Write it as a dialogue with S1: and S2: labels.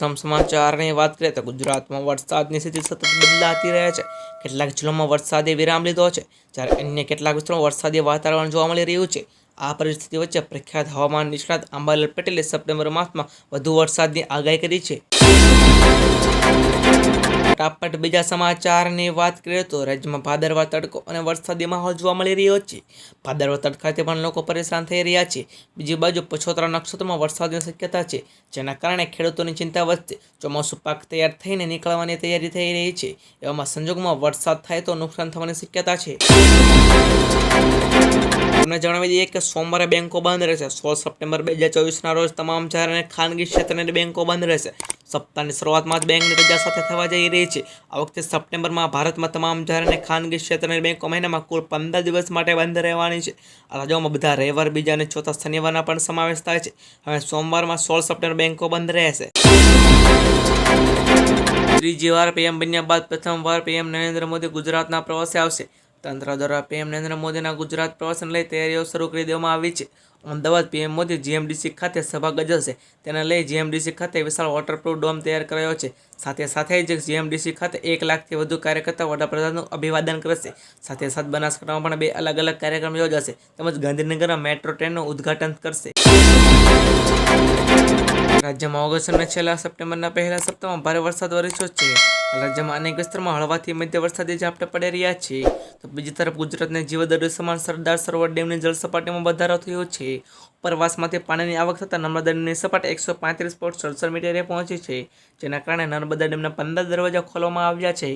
S1: તમામ સમાચારની વાત કરીએ તો ગુજરાતમાં વરસાદની સ્થિતિ સતત બદલાતી રહે છે। કેટલાક જિલ્લાઓમાં વરસાદે વિરામ લીધો છે, જ્યારે અન્ય કેટલાક વિસ્તારોમાં વરસાદી વાતાવરણ જોવા મળી રહ્યું છે। આ પરિસ્થિતિ વચ્ચે પ્રખ્યાત હવામાન નિષ્ણાત અંબાલાલ પટેલે સપ્ટેમ્બર માસમાં વધુ વરસાદની આગાહી કરી છે। ફટાફટ બીજા સમાચારની વાત કરીએ તો રાજ્યમાં ભાદરવા તડકો અને વરસાદી માહોલ જોવા મળી રહ્યો છે। ભાદરવા તડકાથી પણ લોકો પરેશાન થઈ રહ્યા છે। બીજી બાજુ પછોતરા નક્ષત્રમાં વરસાદની શક્યતા છે, જેના કારણે ખેડૂતોની ચિંતા વધશે। ચોમાસું પાક તૈયાર થઈને નીકળવાની તૈયારી થઈ રહી છે। એવામાં સંજોગોમાં વરસાદ થાય તો નુકસાન થવાની શક્યતા છે। તમને જણાવી દઈએ કે સોમવારે બેંકો બંધ રહેશે। 16 સપ્ટેમ્બર 2024ના રોજ તમામ જાહેર અને ખાનગી ક્ષેત્રની બેંકો બંધ રહેશે। સપ્તાહની શરૂઆતમાં જ બેંકની રજા સાથે થવા જઈ રહી છે। આ વખતે સપ્ટેમ્બરમાં ભારતમાં તમામ જાહેર અને ખાનગી ક્ષેત્રની બેંકો મહિનામાં કુલ 15 દિવસ માટે બંધ રહેવાની છે। આ રજાઓમાં બધા રવિવાર, બીજા અને ચોથા શનિવારના પણ સમાવેશ થાય છે। હવે સોમવારમાં 16 સપ્ટેમ્બર બેંકો બંધ રહેશે। ત્રીજી વાર પીએમ બન્યા બાદ પ્રથમવાર પીએમ નરેન્દ્ર મોદી ગુજરાતના પ્રવાસે આવશે। તંત્ર દ્વારા પીએમ નરેન્દ્ર મોદીના ગુજરાત પ્રવાસને લઈ તૈયારીઓ શરૂ કરી દેવામાં આવી છે। અમદાવાદ પીએમ મોદી જીએમડીસી ખાતે સભા ગજવશે। તેને લઈ જીએમડીસી ખાતે વિશાળ વોટરપ્રૂફ ડોમ તૈયાર કરાયો છે। સાથે જ જીએમડીસી ખાતે 1 લાખથી વધુ કાર્યકર્તાઓ વડાપ્રધાનનું અભિવાદન કરશે। સાથે બનાસકાંઠામાં પણ 2 અલગ કાર્યક્રમ યોજાશે, તેમજ ગાંધીનગરમાં મેટ્રો ટ્રેનનું ઉદ્ઘાટન કરશે। રાજ્યમાં ઓગસ્ટ અને છેલ્લા સપ્ટેમ્બરના પહેલા સપ્તાહમાં ભારે વરસાદ વરસ્યો છે। રાજ્યમાં અનેક વિસ્તારોમાં હળવાથી મધ્ય વરસાદી ઝાપટા પડી રહ્યા છે। તો બીજી તરફ ગુજરાતના જીવદરડી સમાન સરદાર સરોવર ડેમની જળસપાટીમાં વધારો થયો છે। ઉપરવાસમાંથી પાણીની આવક થતાં નર્મદા ડેમની સપાટી 135.67 મીટરે પહોંચી છે, જેના કારણે નર્મદા ડેમના 15 દરવાજા ખોલવામાં આવ્યા છે।